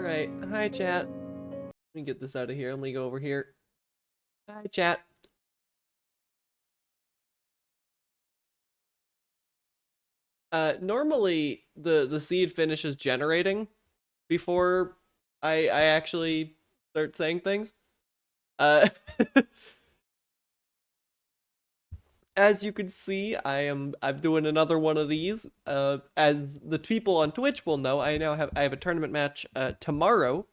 Alright, hi chat. Let me get this out of here. Let me go over here. Hi chat. Normally the seed finishes generating before I actually start saying things. Uh As you can see, I'm doing another one of these. As the people on Twitch will know, I have a tournament match tomorrow.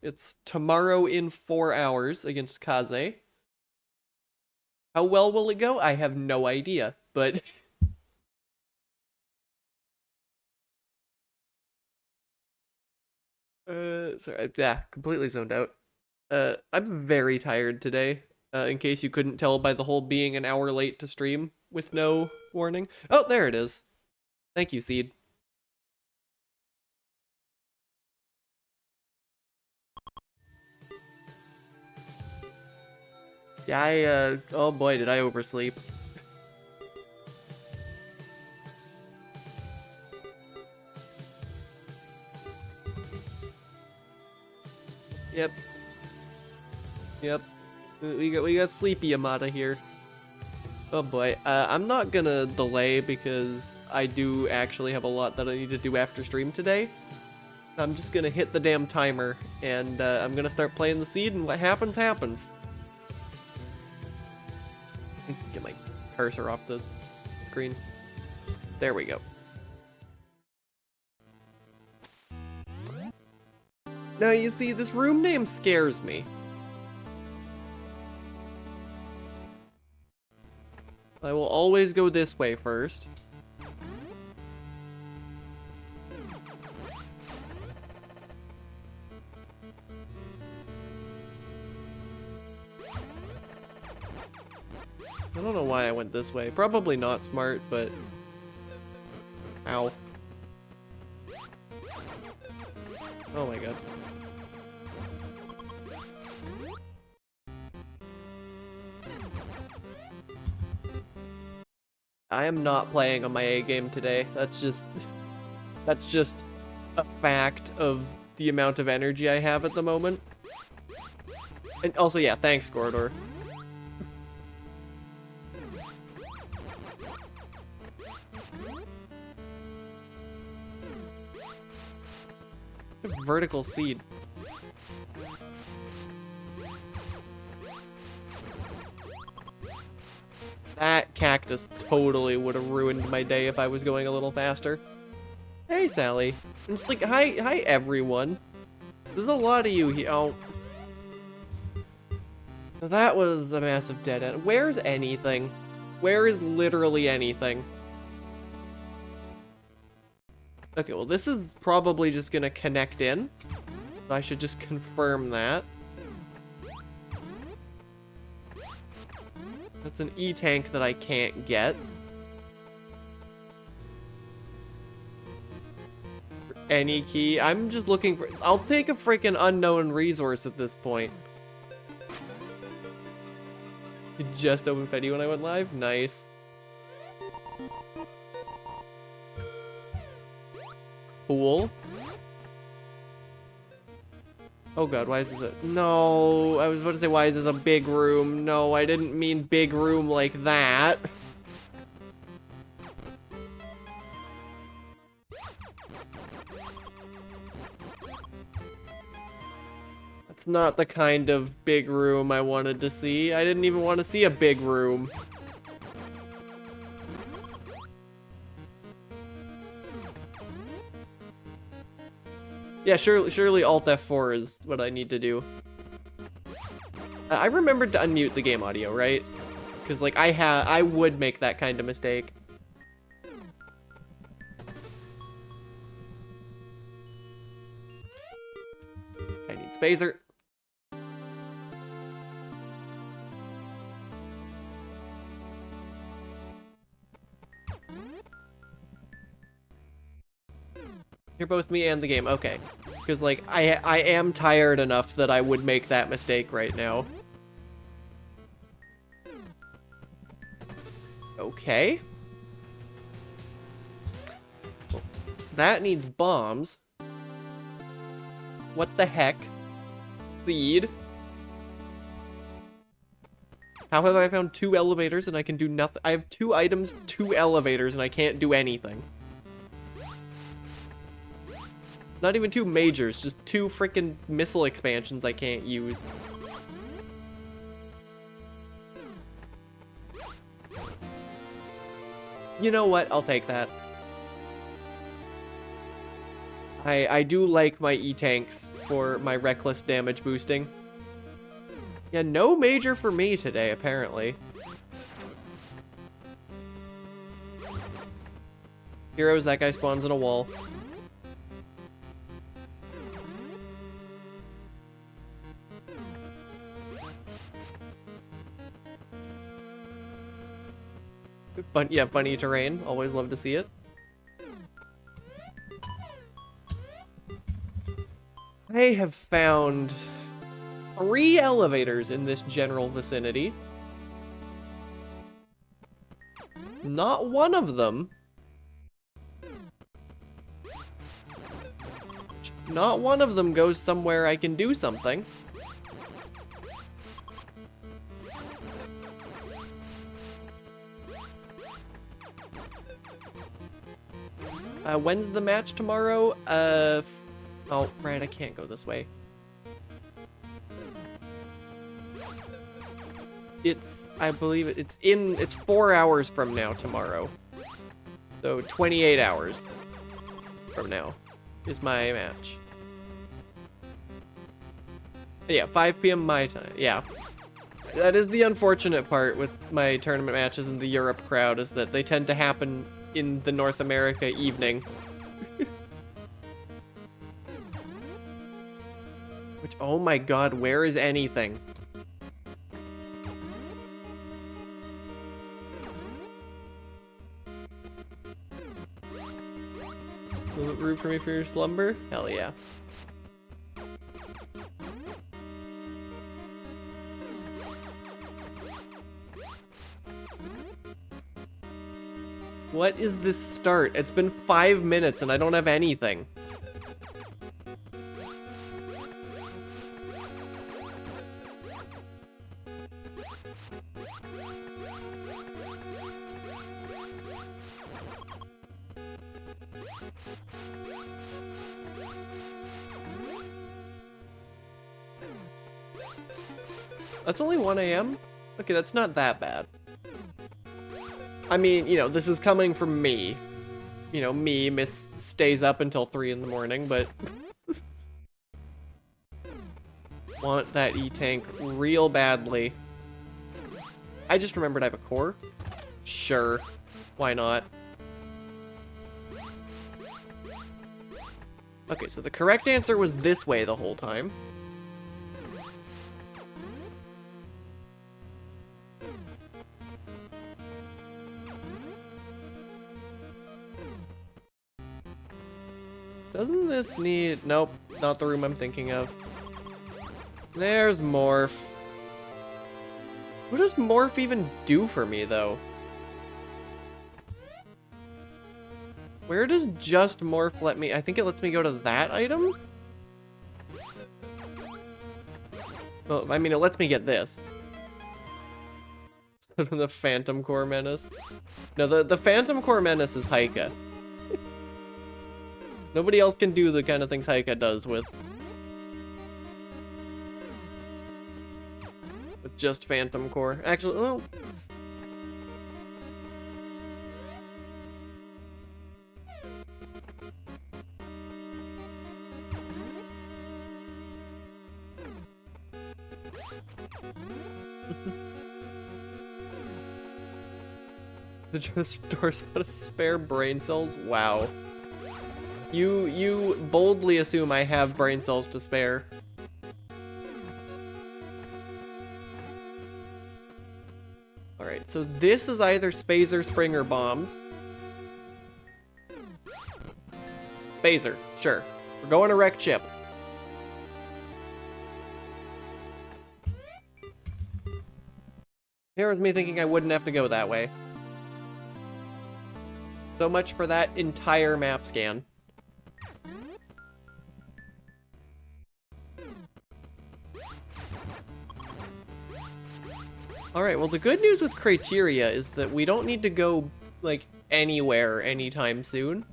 It's tomorrow in 4 hours against Kaze. How well will it go? I have no idea, but sorry, yeah, completely zoned out. I'm very tired today. In case you couldn't tell by the whole being an hour late to stream with no warning. Oh, there it is. Thank you, Seed. Yeah, oh boy, did I oversleep. Yep. Yep. We got Sleepy Yamada here. Oh boy. I'm not gonna delay because I do actually have a lot that I need to do after stream today. I'm just gonna hit the damn timer and I'm gonna start playing the seed, and what happens happens. Get my cursor off the screen. There we go. Now you see, this room name scares me. I will always go this way first. I don't know why I went this way. Probably not smart, but... Ow. Oh my god. I am not playing on my A game today. That's just a fact of the amount of energy I have at the moment. And also, yeah, thanks, Gordor. Vertical seed. That cactus totally would have ruined my day if I was going a little faster. Hey, Sally. And it's like, hi, everyone. There's a lot of you here. Oh. That was a massive dead end. Where's anything? Where is literally anything? Okay, well, this is probably just gonna connect in. So I should just confirm that. That's an E-tank that I can't get. Any key. I'm just looking for... I'll take a freaking unknown resource at this point. You just opened Fetty when I went live? Nice. Cool. Oh god, why is this a... No, I was about to say, why is this a big room? No, I didn't mean big room like that. That's not the kind of big room I wanted to see. I didn't even want to see a big room. Yeah, surely Alt F4 is what I need to do. I remembered to unmute the game audio, right? Because like I would make that kind of mistake. I need spacer. You're both me and the game. Okay. Because, like, I am tired enough that I would make that mistake right now. Okay. That needs bombs. What the heck? Seed. How have I found 2 elevators and I can do nothing? I have 2 items, 2 elevators, and I can't do anything. Not even 2 majors, just 2 freaking missile expansions I can't use. You know what? I'll take that. I do like my E-tanks for my reckless damage boosting. Yeah, no major for me today, apparently. Heroes, that guy spawns in a wall. Fun, yeah, funny terrain. Always love to see it. I have found 3 elevators in this general vicinity. Not one of them. Not one of them goes somewhere I can do something. When's the match tomorrow? Oh, right, I can't go this way. I believe it's 4 hours from now tomorrow. So 28 hours from now is my match. Yeah, 5 p.m. my time, yeah. That is the unfortunate part with my tournament matches in the Europe crowd, is that they tend to happen in the North America evening. Which, oh my god, where is anything? Will it root for me for your slumber? Hell yeah. What is this start? It's been 5 minutes and I don't have anything. That's only 1 a.m.? Okay, that's not that bad. I mean, you know, this is coming from me. You know, me stays up until 3 in the morning, but... want that E-tank real badly. I just remembered I have a core. Sure. Why not? Okay, so the correct answer was this way the whole time. Doesn't this need... Nope, not the room I'm thinking of. There's Morph. What does Morph even do for me, though? Where does just Morph let me... I think it lets me go to that item? Well, I mean, it lets me get this. The Phantom Core Menace. No, the Phantom Core Menace is Haika. Nobody else can do the kind of things Haika does with just Phantom Core. Actually, well... The store's out of spare brain cells? Wow. You boldly assume I have brain cells to spare. Alright, so this is either Spazer, Spring, or Bombs. Spazer, sure. We're going to wreck Chip. Here was me thinking I wouldn't have to go that way. So much for that entire map scan. Alright, well the good news with criteria is that we don't need to go, like, anywhere anytime soon.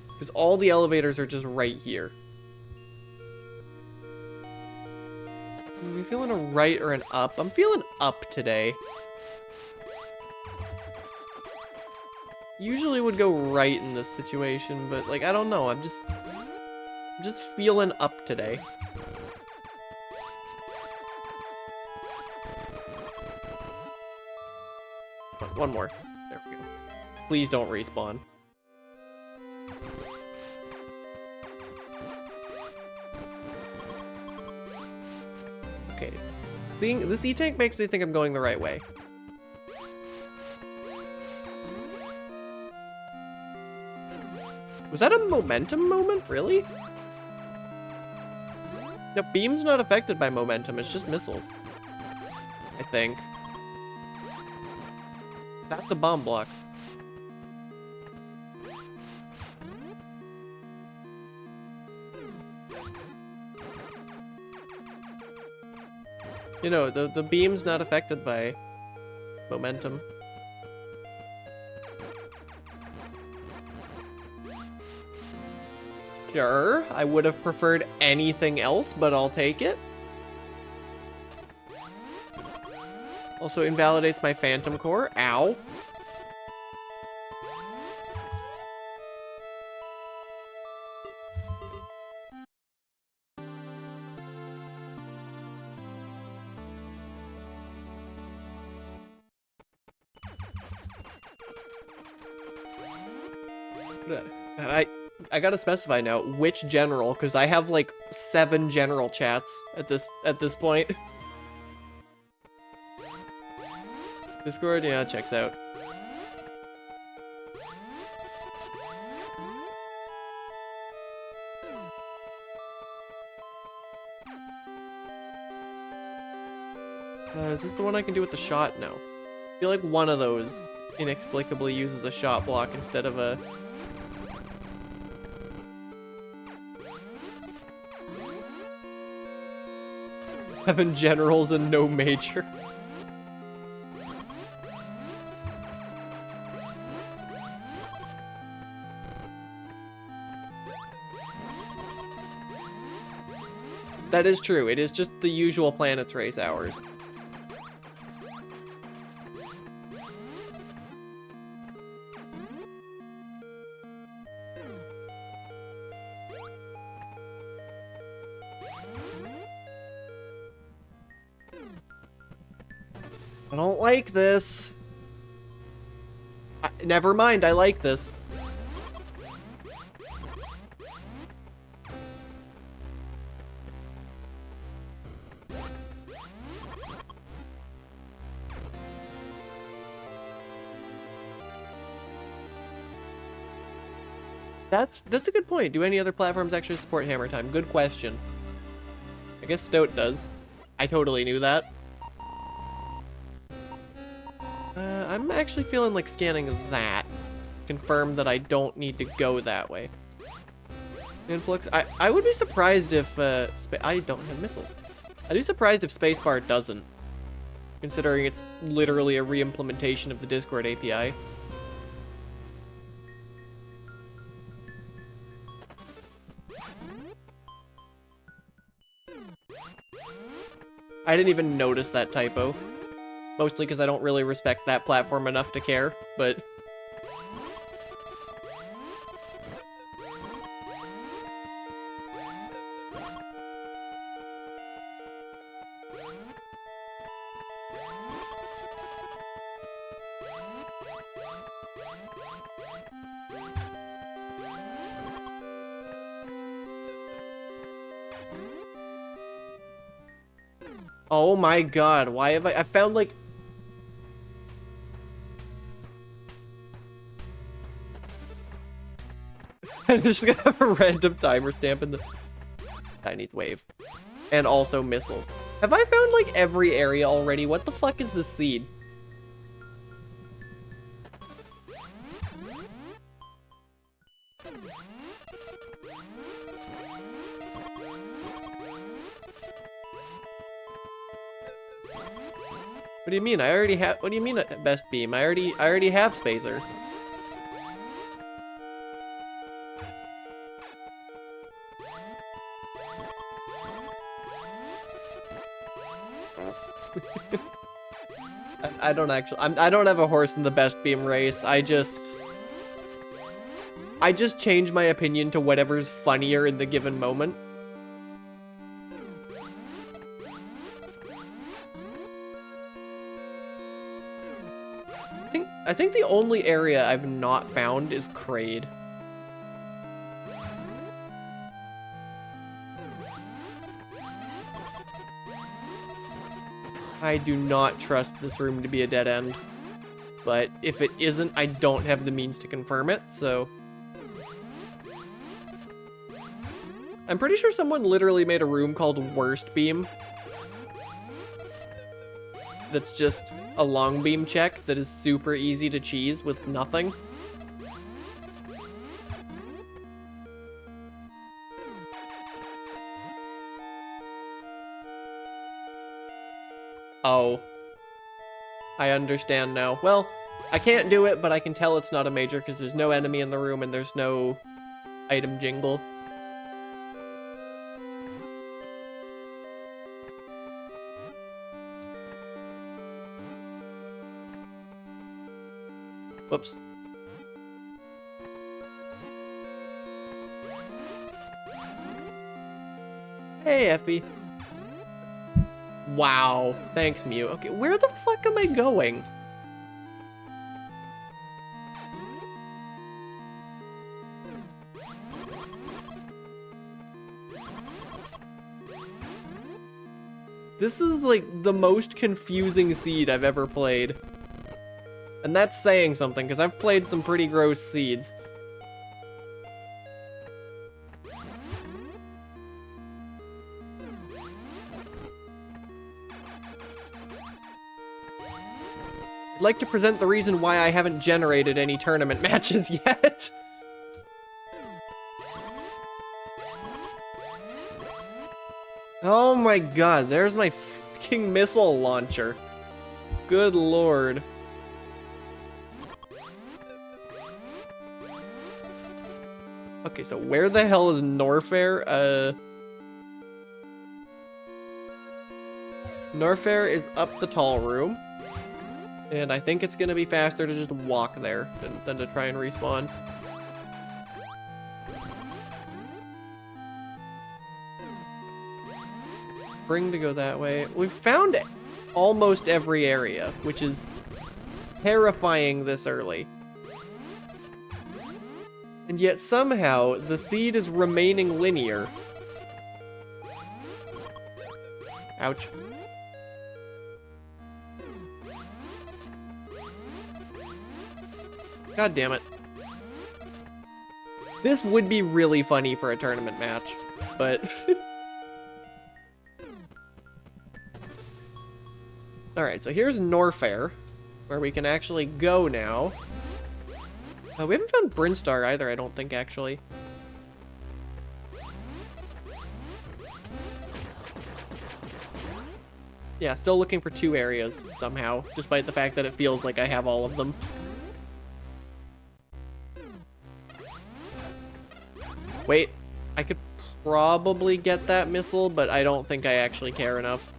Because all the elevators are just right here. Are we feeling a right or an up? I'm feeling up today. Usually would go right in this situation, but, like, I don't know. I'm just feeling up today. One more. There we go. Please don't respawn. Okay. This E-tank makes me think I'm going the right way. Was that a momentum moment? Really? No, beam's not affected by momentum. It's just missiles. I think. That's the bomb block. You know, the beam's not affected by momentum. Sure, I would have preferred anything else, but I'll take it. Also invalidates my phantom core. Ow. I gotta specify now which general, because I have like 7 general chats at this point. Discord, yeah, checks out. Is this the one I can do with the shot? No. I feel like one of those inexplicably uses a shot block instead of a... Having generals and no major. That is true. It is just the usual planets race hours. I don't like this. Never mind, I like this. That's a good point. Do any other platforms actually support hammer time? Good question. I guess Stout does. I totally knew that. I'm actually feeling like scanning that. Confirm that I don't need to go that way. Influx. I would be surprised if I don't have missiles. I'd be surprised if spacebar doesn't, considering it's literally a re-implementation of the Discord API. I didn't even notice that typo. Mostly because I don't really respect that platform enough to care, but... Oh my god, why have I found like... I'm just gonna have a random timer stamp in the tiny wave. And also missiles. Have I found like every area already? What the fuck is this seed? What do you mean? I already have. What do you mean best beam? I already have Spacer. I don't actually. I don't have a horse in the best beam race. I just change my opinion to whatever's funnier in the given moment. I think the only area I've not found is Kraid. I do not trust this room to be a dead end. But if it isn't, I don't have the means to confirm it, so... I'm pretty sure someone literally made a room called Worst Beam. That's just a long beam check that is super easy to cheese with nothing. Oh. I understand now. Well, I can't do it, but I can tell it's not a major because there's no enemy in the room and there's no item jingle. Whoops. Hey, Effie. Wow. Thanks, Mew. Okay, where the fuck am I going? This is like the most confusing seed I've ever played. And that's saying something, because I've played some pretty gross seeds. I'd like to present the reason why I haven't generated any tournament matches yet. Oh my god, there's my fucking missile launcher. Good lord. Okay, so where the hell is Norfair? Norfair is up the tall room. And I think it's gonna be faster to just walk there than to try and respawn. Spring to go that way. We've found almost every area, which is terrifying this early. And yet somehow the seed is remaining linear. Ouch. God damn it. This would be really funny for a tournament match, but... Alright, so here's Norfair, where we can actually go now. We haven't found Brinstar either, I don't think, actually. Yeah, still looking for 2 areas, somehow, despite the fact that it feels like I have all of them. Wait, I could probably get that missile, but I don't think I actually care enough.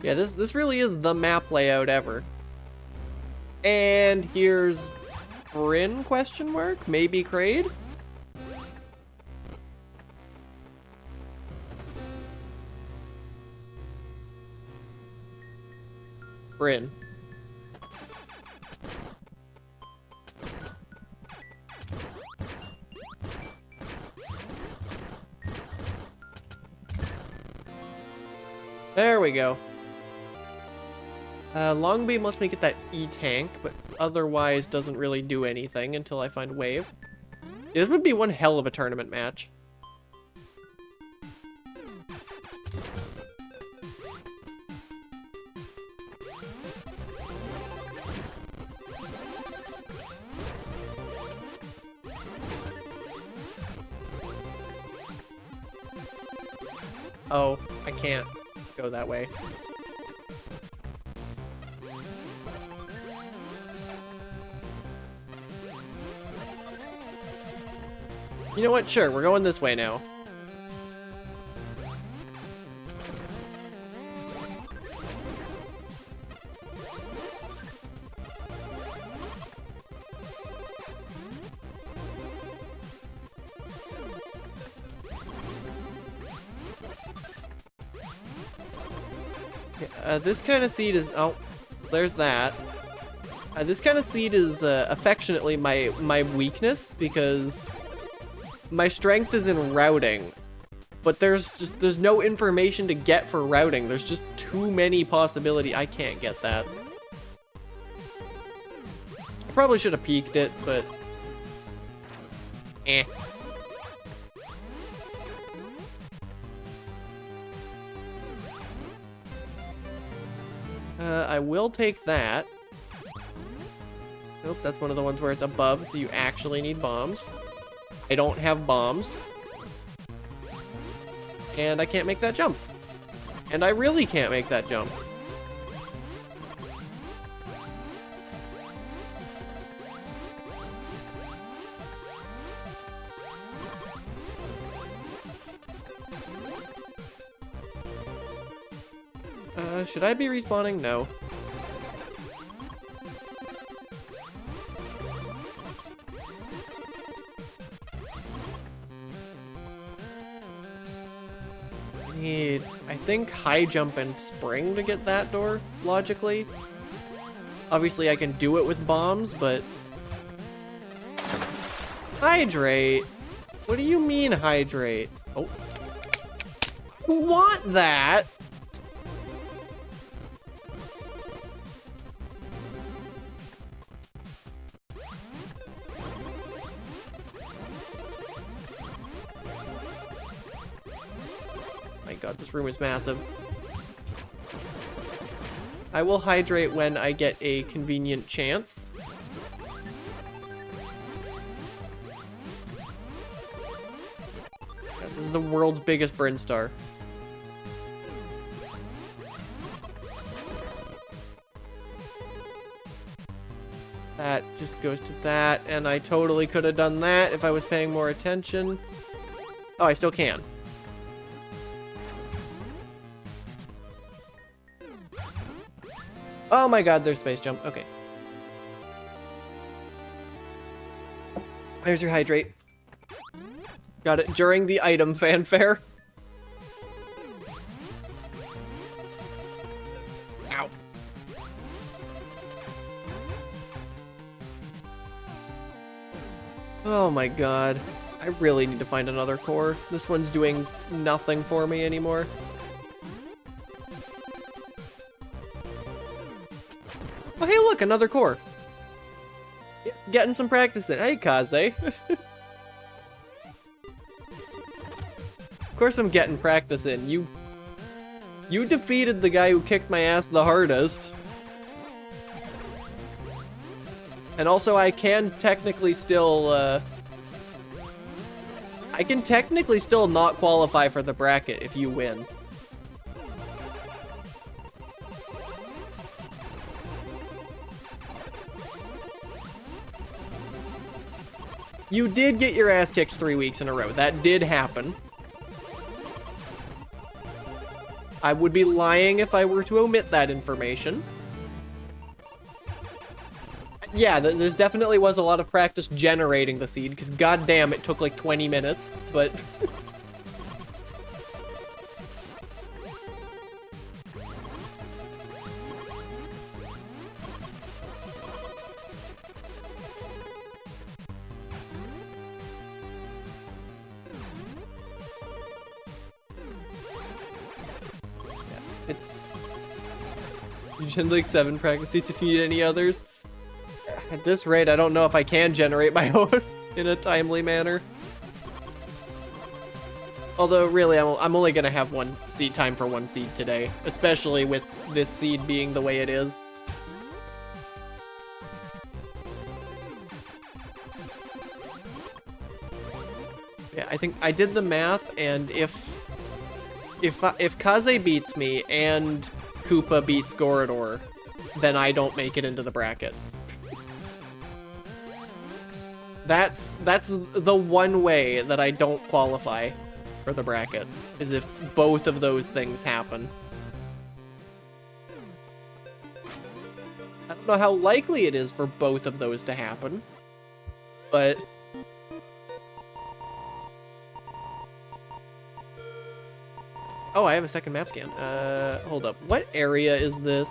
Yeah, this really is the map layout ever. And here's Bryn, question mark? Maybe Kraid? Bryn. There we go. Long beam lets me get that E-tank, but otherwise doesn't really do anything until I find wave. Yeah, this would be one hell of a tournament match. Oh, I can't go that way. You know what? Sure, we're going this way now. This kind of seed is... Oh, there's that. This kind of seed is affectionately my weakness, because my strength is in routing, but there's no information to get for routing. There's just too many possibilities. I can't get that. I probably should have peeked it, but eh. I will take that. Nope, that's one of the ones where it's above, so you actually need bombs. I don't have bombs. And I can't make that jump. And I really can't make that jump. Should I be respawning? No. Need, I think, high jump and spring to get that door, logically. Obviously, I can do it with bombs, but... Hydrate? What do you mean, hydrate? Oh. I want that! God, this room is massive. I will hydrate when I get a convenient chance. God, this is the world's biggest burn star. That just goes to that, and I totally could have done that if I was paying more attention. Oh, I still can. Oh my god, there's space jump. Okay. There's your hydrate. Got it during the item fanfare. Ow. Oh my god. I really need to find another core. This one's doing nothing for me anymore. Oh, hey, look, another core. Getting some practice in. Hey, Kaze. Of course I'm getting practice in. You defeated the guy who kicked my ass the hardest. And also, I can technically still, I can technically still not qualify for the bracket if you win. You did get your ass kicked 3 weeks in a row. That did happen. I would be lying if I were to omit that information. Yeah, there's definitely was a lot of practice generating the seed, because goddamn, it took like 20 minutes, but... It's... You gen like 7 practice seats if you need any others. At this rate, I don't know if I can generate my own in a timely manner. Although, really, I'm only gonna have time for one seed today, especially with this seed being the way it is. Yeah, I think I did the math, and if Kaze beats me and Koopa beats Gorodor, then I don't make it into the bracket. That's the one way that I don't qualify for the bracket, is if both of those things happen. I don't know how likely it is for both of those to happen, but... Oh, I have a second map scan. Hold up. What area is this?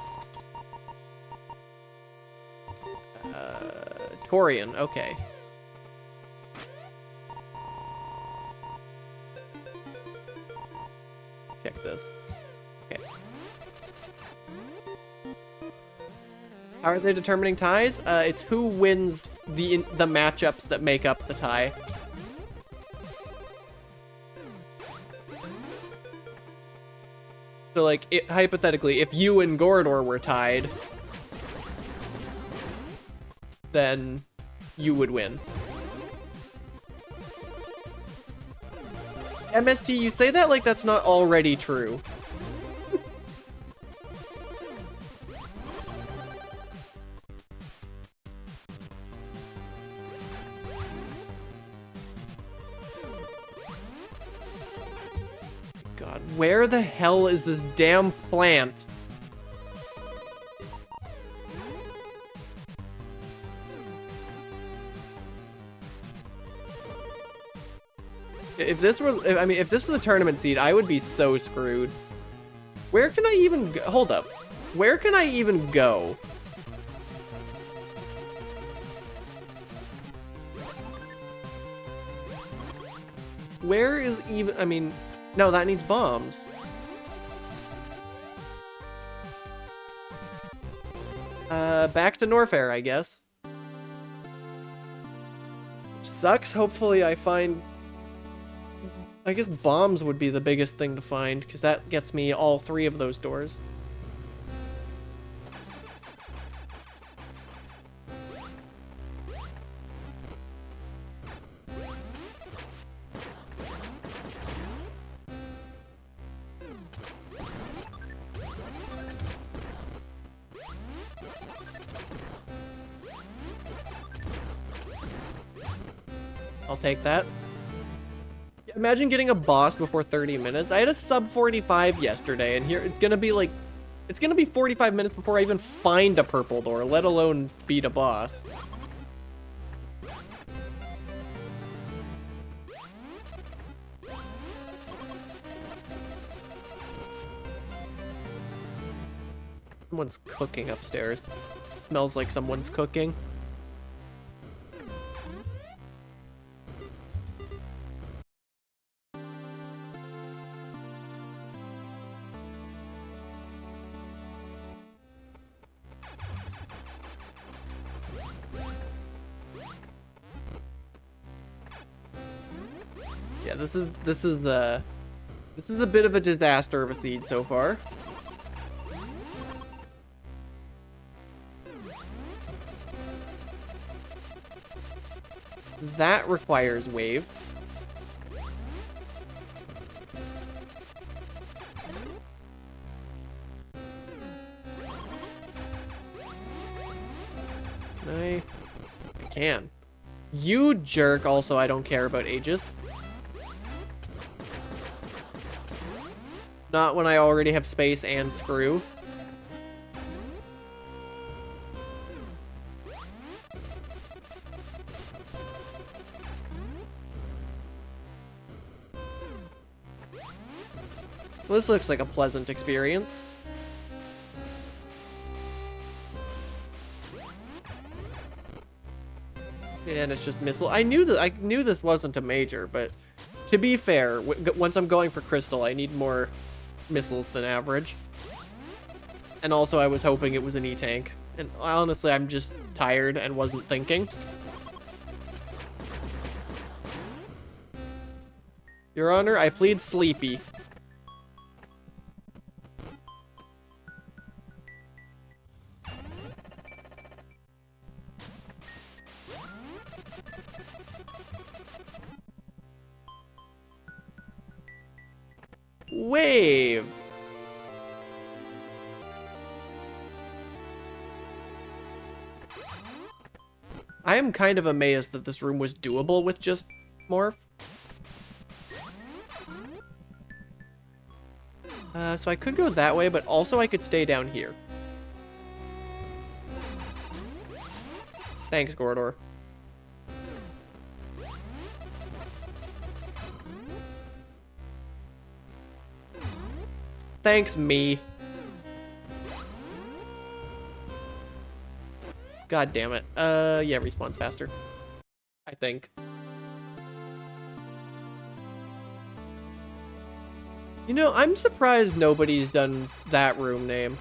Torian, okay. Check this. Okay. How are they determining ties? It's who wins the matchups that make up the tie. So, like, hypothetically, if you and Gorodor were tied, then you would win. MST, you say that like that's not already true. God, where the hell is this damn plant? If this were, if this was a tournament seed, I would be so screwed. Where can I even go? Hold up. Where can I even go? Where is even, no, that needs bombs. Back to Norfair, I guess. Which sucks. Hopefully I find... I guess bombs would be the biggest thing to find, because that gets me all 3 of those doors. I'll take that. Imagine getting a boss before 30 minutes. I had a sub 45 yesterday, and here it's gonna be like, it's gonna be 45 minutes before I even find a purple door, let alone beat a boss. Someone's cooking upstairs. Smells like someone's cooking. Yeah, this is a bit of a disaster of a seed so far. That requires wave. I can. You jerk. Also, I don't care about Aegis. Not when I already have space and screw. Well, this looks like a pleasant experience. And it's just missile. I knew this wasn't a major, but to be fair, once I'm going for crystal, I need more missiles than average. And also I was hoping it was an E-tank. And honestly, I'm just tired and wasn't thinking. Your Honor, I plead sleepy. Wave. I am kind of amazed that this room was doable with just morph. So I could go that way, but also I could stay down here. Thanks, Gordor. Thanks, me. God damn it. Yeah, respawns faster. I think. You know, I'm surprised nobody's done that room name.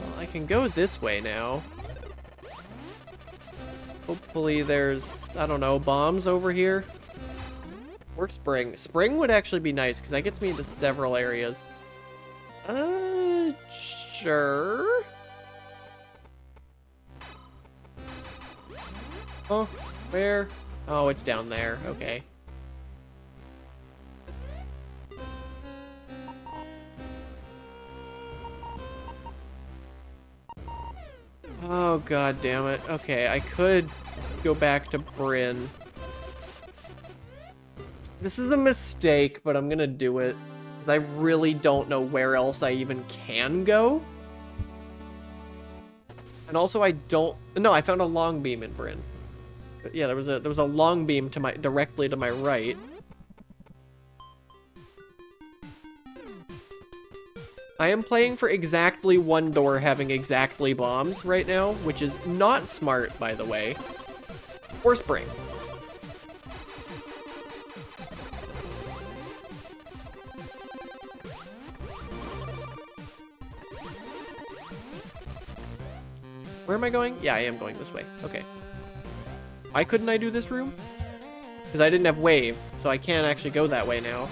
Well, I can go this way now. Hopefully there's, I don't know, bombs over here. Or spring. Spring would actually be nice, because that gets me into several areas. Sure. Oh, where? Oh, it's down there. Okay. Oh, god damn it. Okay, I could go back to Bryn. This is a mistake, but I'm gonna do it. Because I really don't know where else I even can go. And also I don't... No, I found a long beam in Bryn. But yeah, there was a long beam to directly to my right. I am playing for exactly one door having exactly bombs right now, which is not smart, by the way. Or spring. Where am I going? Yeah, I am going this way. Okay. Why couldn't I do this room? Because I didn't have wave, so I can't actually go that way now.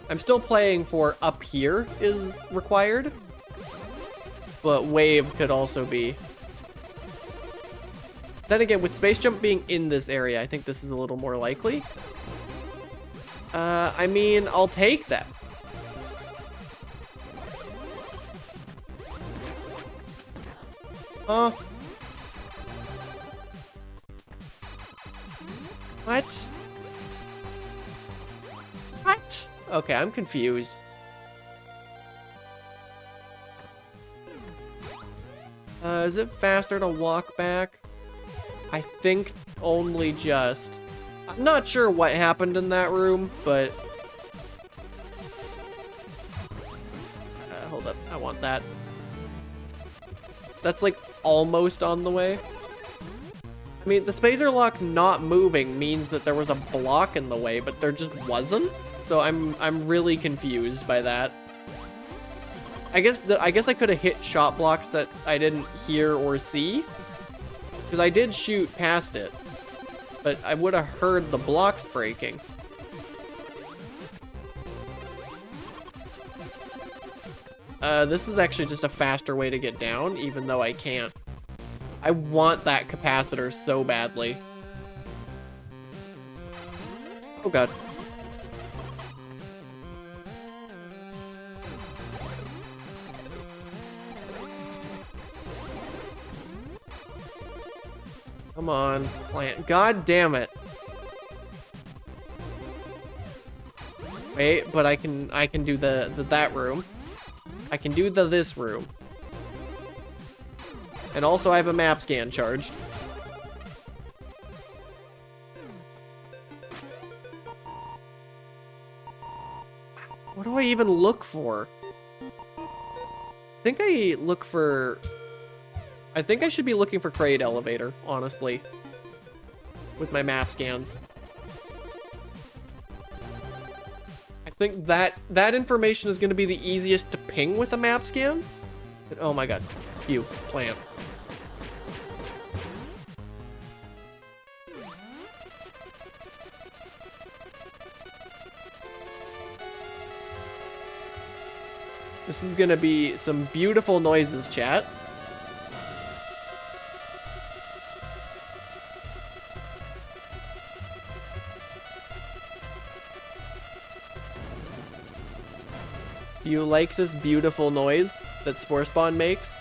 I'm still playing for up here is required, but wave could also be. Then again, with space jump being in this area, I think this is a little more likely. I mean, I'll take that. What? What? Okay, I'm confused. Is it faster to walk back? I think only just. I'm not sure what happened in that room, but... hold up, I want that. That's like almost on the way. I mean, the spacer lock not moving means that there was a block in the way, but there just wasn't. So I'm really confused by that. I guess I could have hit shot blocks that I didn't hear or see, because I did shoot past it, but I would have heard the blocks breaking. This is actually just a faster way to get down, even though I can't. I want that capacitor so badly. Oh god. Come on, plant. God damn it. Wait, but I can do that room. I can do this room. And also I have a map scan charged. What do I even look for? I think I look for... I think I should be looking for crate elevator, honestly. With my map scans. I think that information is going to be the easiest to ping with a map scan. But, oh my god. Phew. Plant. This is gonna be some beautiful noises, chat. Do you like this beautiful noise that Spore Spawn makes?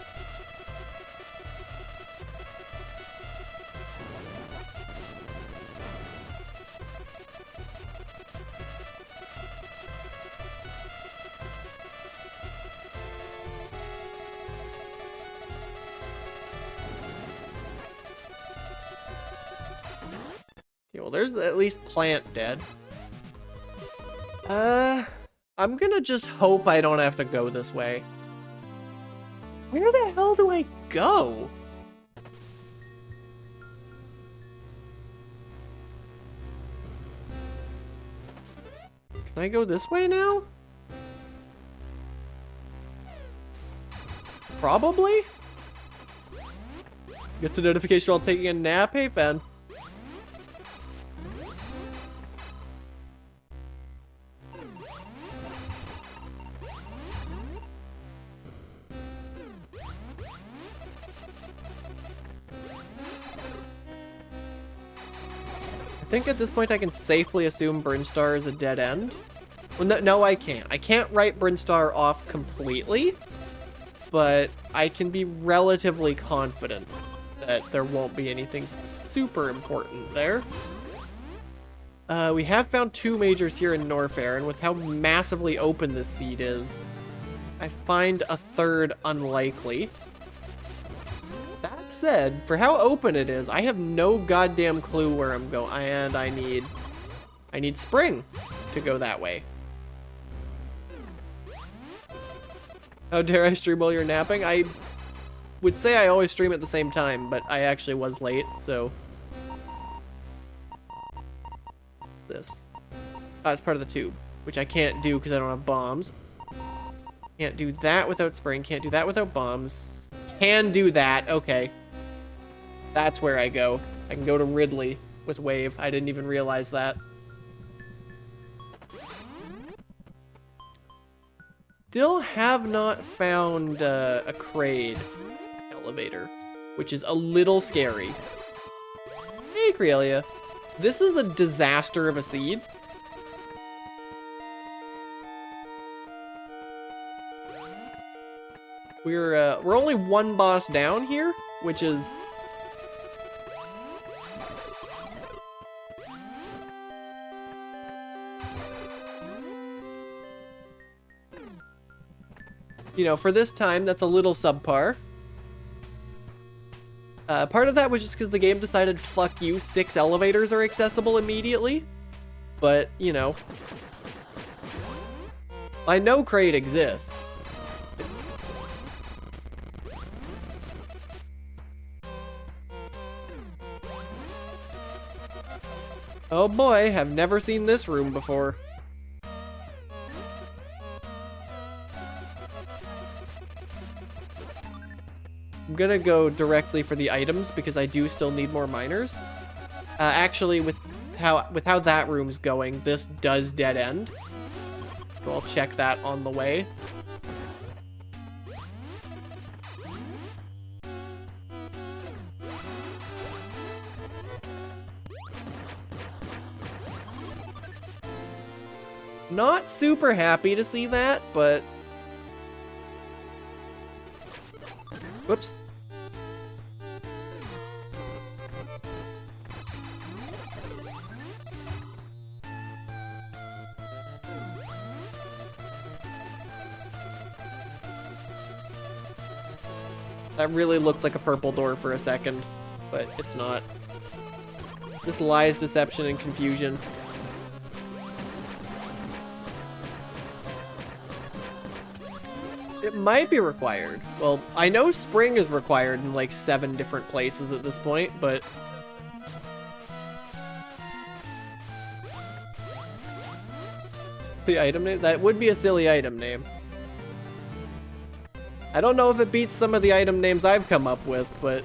Well, there's at least plant dead. I'm gonna just hope I don't have to go this way. Where the hell do I go? Can I go this way now? Probably? Get the notification while taking a nap? Hey, fan. I think at this point I can safely assume Brinstar is a dead end. Well, no, I can't. I can't write Brinstar off completely, but I can be relatively confident that there won't be anything super important there. We have found 2 majors here in Norfair, and with how massively open this seed is, I find a third unlikely. That said, for how open it is, I have no goddamn clue where I'm going, and I need spring to go that way. How dare I stream while you're napping? I would say I always stream at the same time, but I actually was late, so... This. It's part of the tube, which I can't do because I don't have bombs. Can't do that without spring, can't do that without bombs. Can do that, okay. That's where I go. I can go to Ridley with Wave. I didn't even realize that. Still have not found a Kraid elevator, which is a little scary. Hey, Crealia. This is a disaster of a seed. We're only 1 boss down here, which is... You know, for this time, that's a little subpar. Part of that was just because the game decided, fuck you, 6 elevators are accessible immediately. But, you know. I know Kraid exists. Oh boy, have never seen this room before. I'm gonna go directly for the items because I do still need more miners. Actually, with how that room's going, this does dead end. So I'll check that on the way. Not super happy to see that, but... Whoops. That really looked like a purple door for a second, but it's not. Just lies, deception, and confusion. It might be required. Well, I know spring is required in like 7 different places at this point, but... The item name? That would be a silly item name. I don't know if it beats some of the item names I've come up with, but...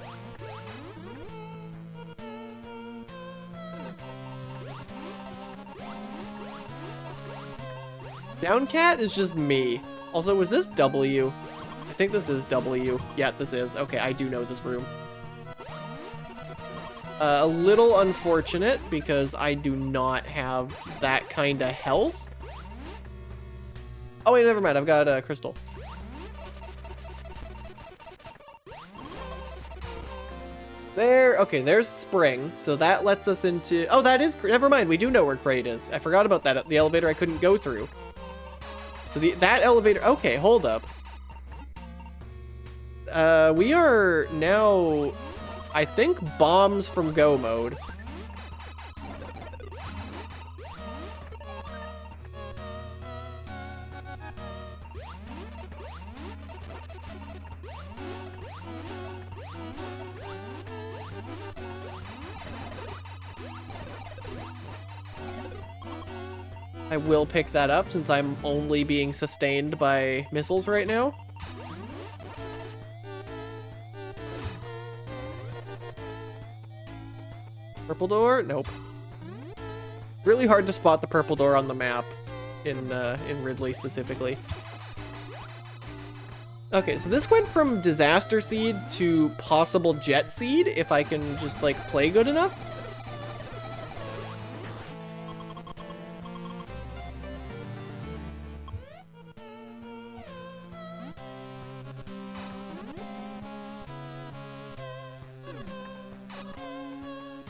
Down cat is just me. Also, was this W? I think this is W. Yeah, this is. Okay, I do know this room. A little unfortunate because I do not have that kind of health. Oh wait, never mind. I've got a crystal. There, okay, there's spring. So that lets us into, oh, that is, never mind. We do know where Kraid is. I forgot about that. The elevator I couldn't go through. So that elevator, okay, hold up. We are now, I think, bombs from go mode. I will pick that up since I'm only being sustained by missiles right now. Purple door? Nope. Really hard to spot the purple door on the map in Ridley specifically. Okay, so this went from disaster seed to possible jet seed if I can just like play good enough.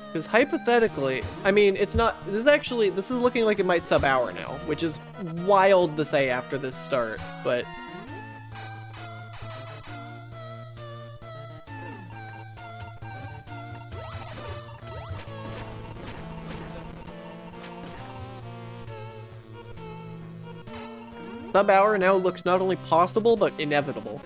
Because hypothetically, I mean, it's not, this is looking like it might sub-hour now, which is wild to say after this start, but... Sub-hour now looks not only possible, but inevitable.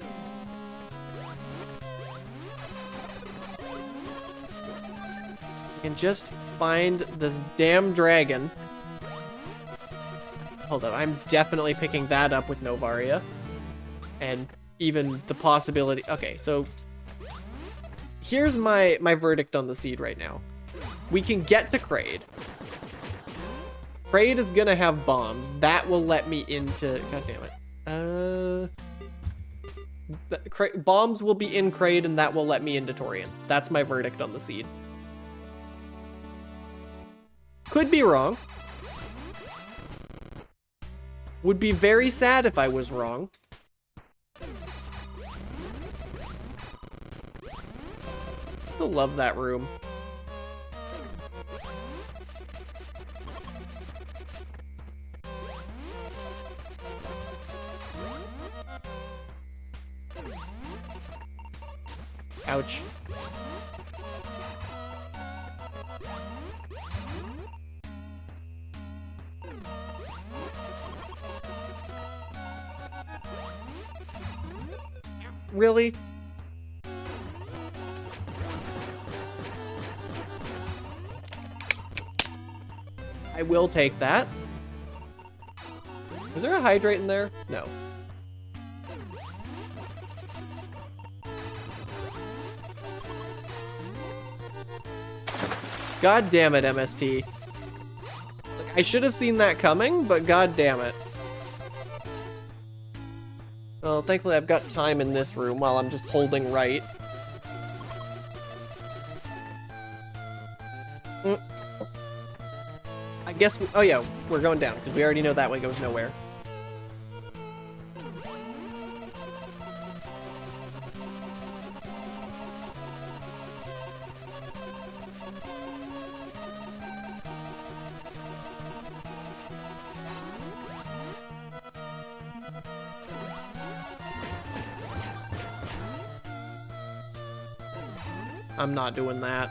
And just find this damn dragon. Hold up, I'm definitely picking that up with Novaria. And even the possibility... Okay, so... Here's my verdict on the seed right now. We can get to Kraid. Kraid is gonna have bombs. That will let me into... God damn it. Bombs will be in Kraid, and that will let me into Torian. That's my verdict on the seed. Could be wrong. Would be very sad if I was wrong. Still love that room. Ouch. Really? I will take that. Is there a hydrate in there? No. God damn it, MST. Like, I should have seen that coming, but god damn it. Well, thankfully I've got time in this room while I'm just holding right. I guess, oh yeah, we're going down, because we already know that way goes nowhere. I'm not doing that.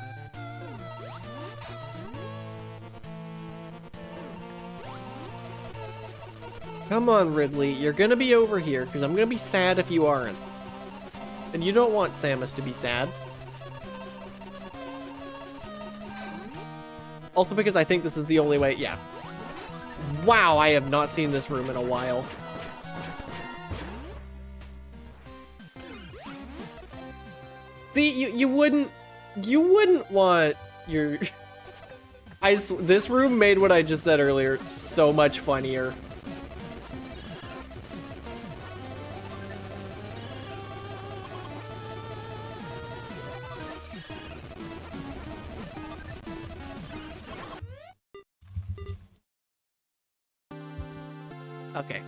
Come on, Ridley. You're gonna be over here, because I'm gonna be sad if you aren't. And you don't want Samus to be sad. Also because I think this is the only way, yeah. Wow, I have not seen this room in a while. See, you wouldn't want your... This room made what I just said earlier so much funnier. Okay.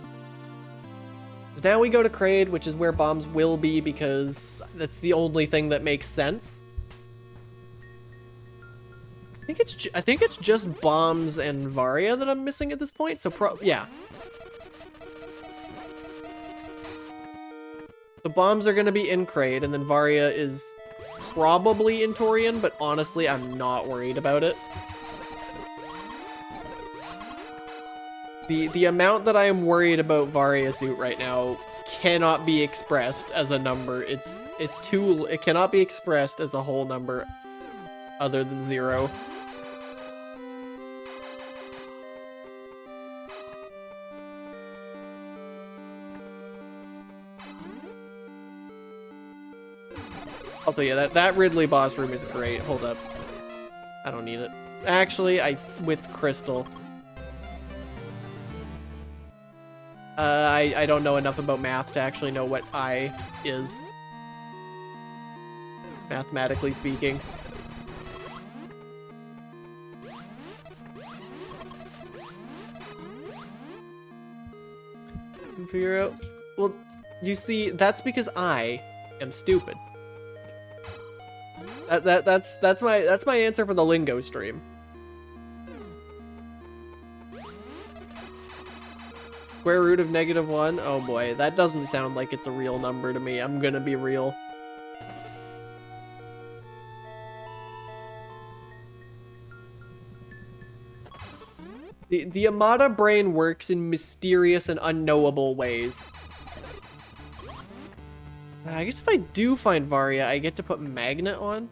So now we go to Kraid, which is where bombs will be because that's the only thing that makes sense. I think it's just bombs and Varia that I'm missing at this point. So yeah. The bombs are gonna be in Kraid, and then Varia is probably in Torian, but honestly, I'm not worried about it. The amount that I am worried about Varia suit right now cannot be expressed as a number. It cannot be expressed as a whole number other than 0. Although yeah, that Ridley boss room is great. Hold up. I don't need it. Actually, with Crystal. I don't know enough about math to actually know what I is. Mathematically speaking. Figure out. Well, you see, that's because I am stupid. That's my answer for the lingo stream. Square root of -1? Oh boy, that doesn't sound like it's a real number to me. I'm gonna be real. The Amada brain works in mysterious and unknowable ways. I guess if I do find Varia, I get to put Magnet on.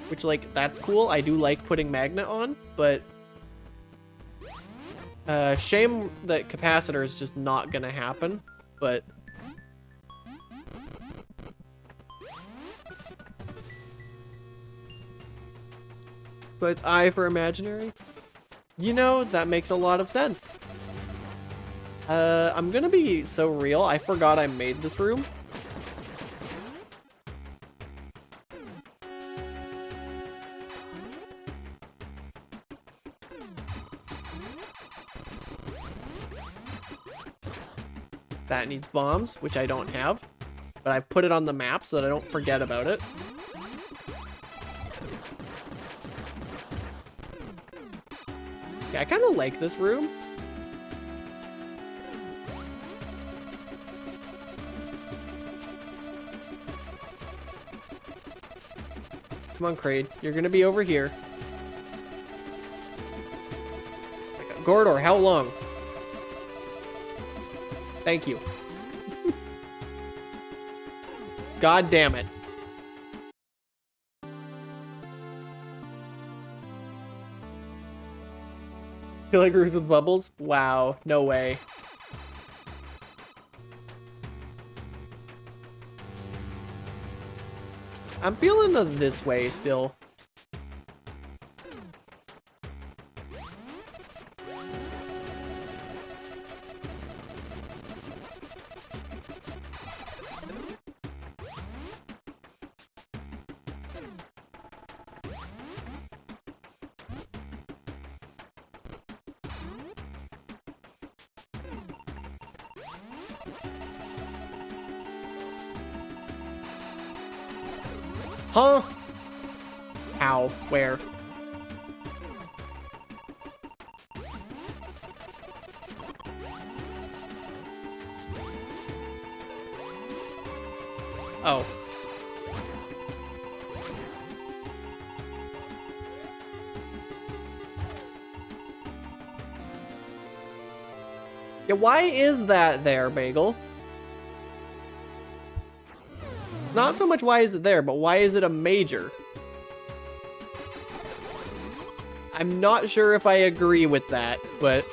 Which, like, that's cool. I do like putting Magnet on, but... shame that Capacitor is just not gonna happen, but... So it's I for imaginary? You know, that makes a lot of sense. I'm gonna be so real, I forgot I made this room. That needs bombs, which I don't have. But I put it on the map so that I don't forget about it. Yeah, I kind of like this room. Come on, Kraid. You're gonna be over here. Gordor, how long? Thank you. God damn it. Feel like roofs with bubbles? Wow, no way. I'm feeling this way still. Huh? How? Where? Oh. Yeah, why is that there, Bagel? Not so much why is it there, but why is it a major? I'm not sure if I agree with that, but...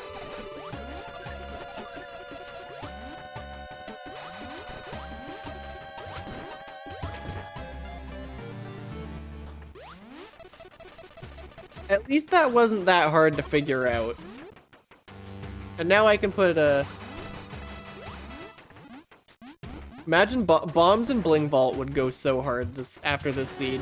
At least that wasn't that hard to figure out. And now I can put a... Imagine bombs and Bling Vault would go so hard after this seed.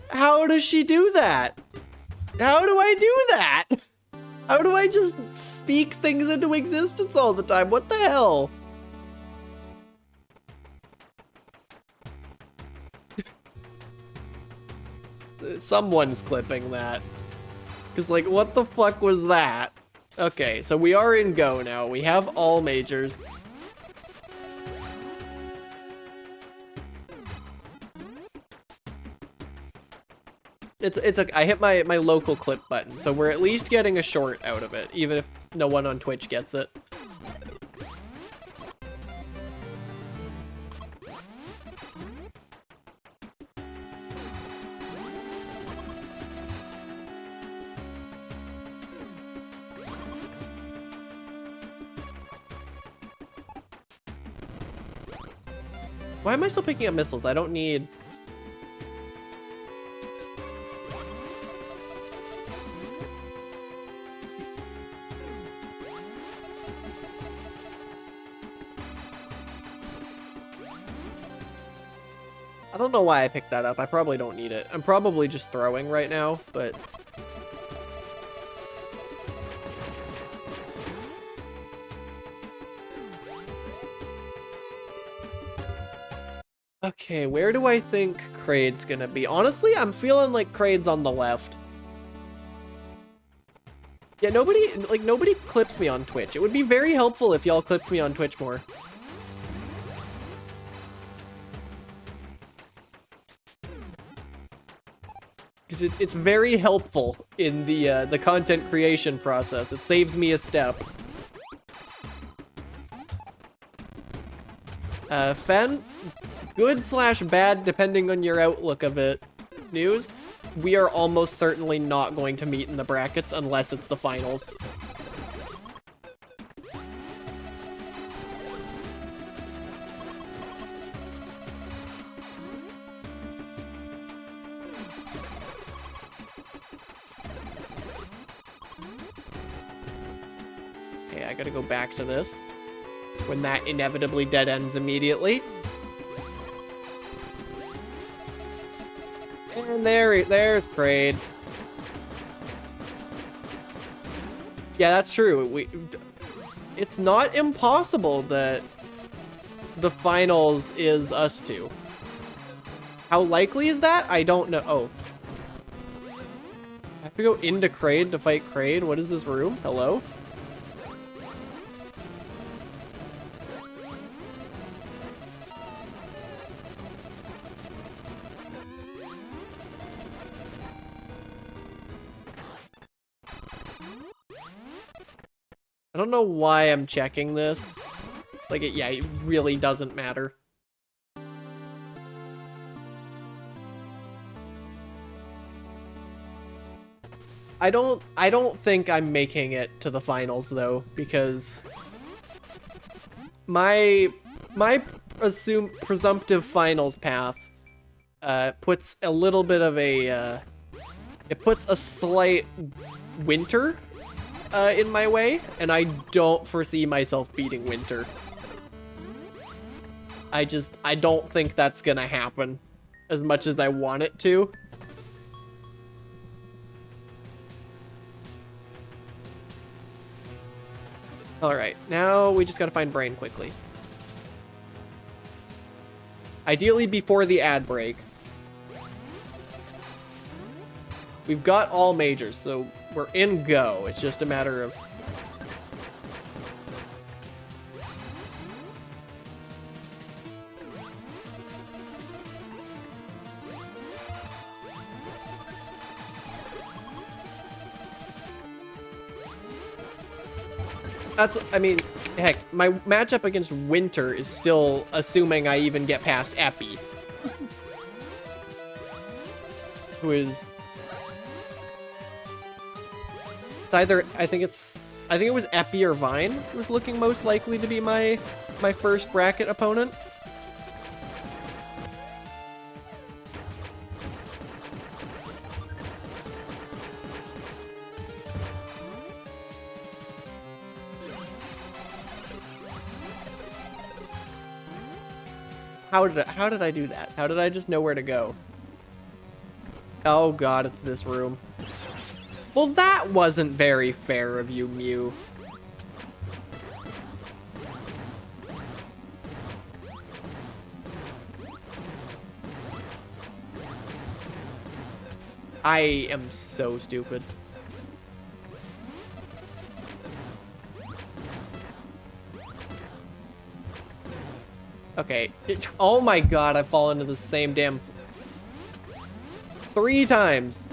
How does she do that? How do I do that? How do I just speak things into existence all the time? What the hell? Someone's clipping that. Because, like, what the fuck was that? Okay, so we are in Go now. We have all majors. I hit my local clip button, so we're at least getting a short out of it, even if no one on Twitch gets it. Why am I still picking up missiles? I don't need... I don't know why I picked that up. I probably don't need it. I'm probably just throwing right now, but... Okay, where do I think Kraid's gonna be? Honestly, I'm feeling like Kraid's on the left. Yeah, nobody clips me on Twitch. It would be very helpful if y'all clipped me on Twitch more. Because it's very helpful in the content creation process. It saves me a step. Fen, good/bad depending on your outlook of it. News, we are almost certainly not going to meet in the brackets unless it's the finals. Okay, I gotta go back to this when that inevitably dead ends immediately. And there's Kraid. Yeah, that's true. It's not impossible that the finals is us two. How likely is that? I don't know. Oh. I have to go into Kraid to fight Kraid? What is this room? Hello? I don't know why I'm checking this. Like, yeah, it really doesn't matter. I don't think I'm making it to the finals though, because my presumptive finals path puts a little bit of a it puts a slight winter in my way, and I don't foresee myself beating Winter. I don't think that's gonna happen as much as I want it to. Alright, now we just gotta find Brain quickly. Ideally before the ad break. We've got all majors, so we're in Go. It's just a matter of... I mean, heck, my matchup against Winter is still assuming I even get past Epi. Who is either, I think it was Epi or Vine who was looking most likely to be my first bracket opponent. How did I do that? How did I just know where to go? Oh god, it's this room. Well, that wasn't very fair of you, Mew. I am so stupid. Okay. Oh my god, I've fallen into the same damn... 3 times.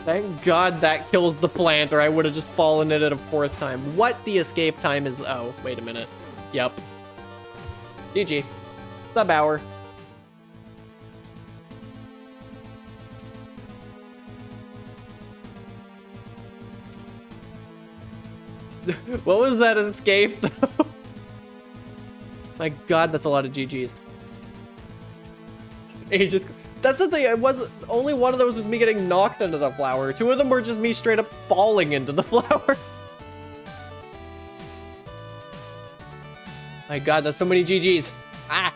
Thank god that kills the plant, or I would have just fallen in it a 4th time. What the escape time is... Oh, wait a minute. Yep. GG. Sub hour. What was that escape? My god, that's a lot of GGs. Ages. That's the thing, it was only one of those was me getting knocked into the flower. 2 of them were just me straight up falling into the flower. My god, that's so many GGs. Ah.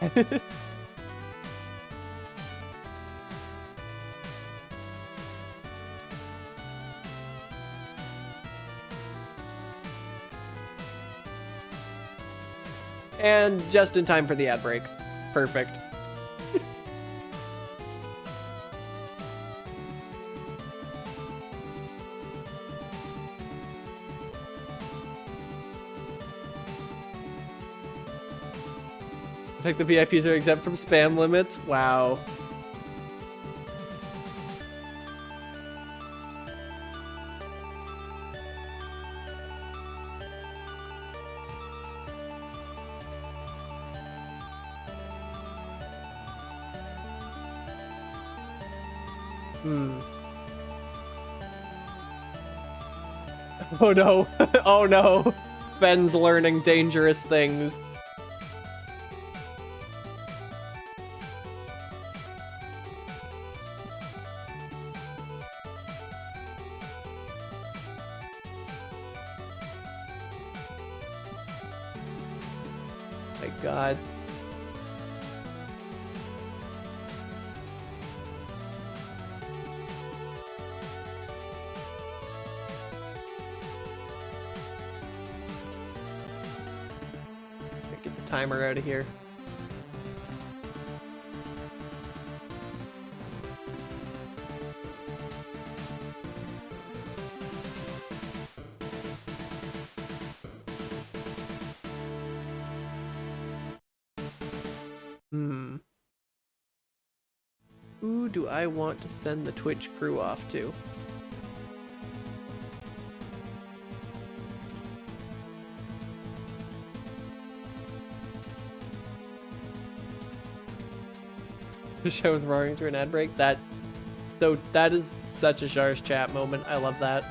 And just in time for the ad break. Perfect. Like the VIPs are exempt from spam limits? Wow. Oh no. Oh no. Ben's learning dangerous things. My god. Get the timer out of here. Who do I want to send the Twitch crew off to? The show is roaring through an ad break. That is such a Char's chat moment. I love that.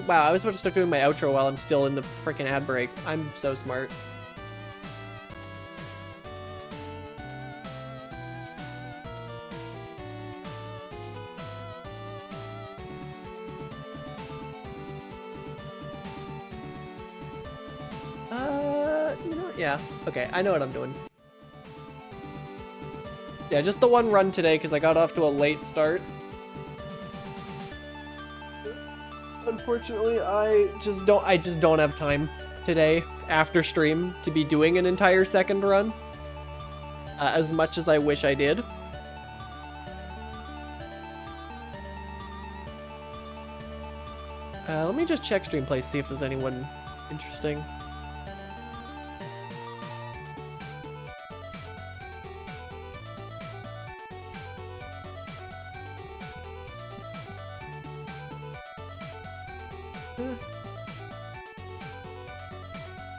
Wow, I was about to start doing my outro while I'm still in the freaking ad break. I'm so smart. You know what? Yeah. Okay, I know what I'm doing. Yeah, just the one run today because I got off to a late start. unfortunately, I just don't have time today after stream to be doing an entire second run. As much as I wish I did. Let me just check stream place, see if there's anyone interesting.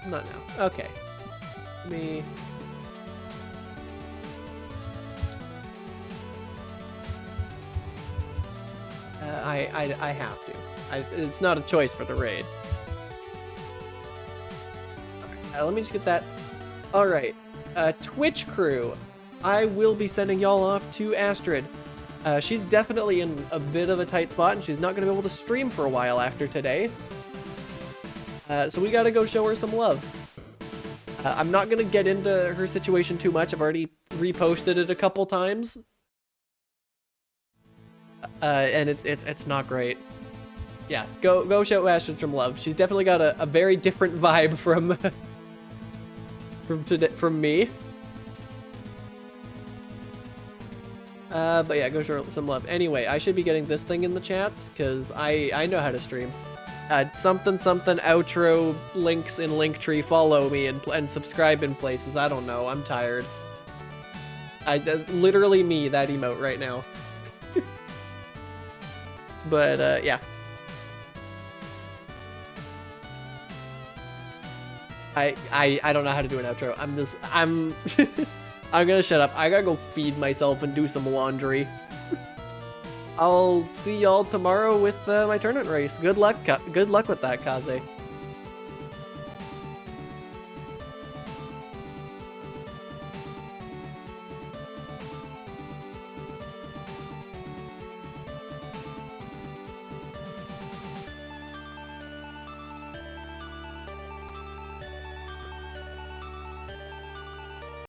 Not now. Okay. Let me... I have to. It's not a choice for the raid. Let me just get that. Alright. Twitch crew. I will be sending y'all off to Astrid. She's definitely in a bit of a tight spot, and she's not going to be able to stream for a while after today. So we gotta go show her some love. I'm not gonna get into her situation too much. I've already reposted it a couple times. And it's not great. Yeah, go show Astrid some love. She's definitely got a very different vibe from from me. But yeah, go show her some love. Anyway, I should be getting this thing in the chats because I know how to stream. Something outro links in Linktree. Follow me and subscribe in places. I don't know. I'm tired. Literally me, that emote right now. But yeah. I don't know how to do an outro. I'm I'm gonna shut up. I gotta go feed myself and do some laundry. I'll see y'all tomorrow with my tournament race. Good luck with that, Kaze.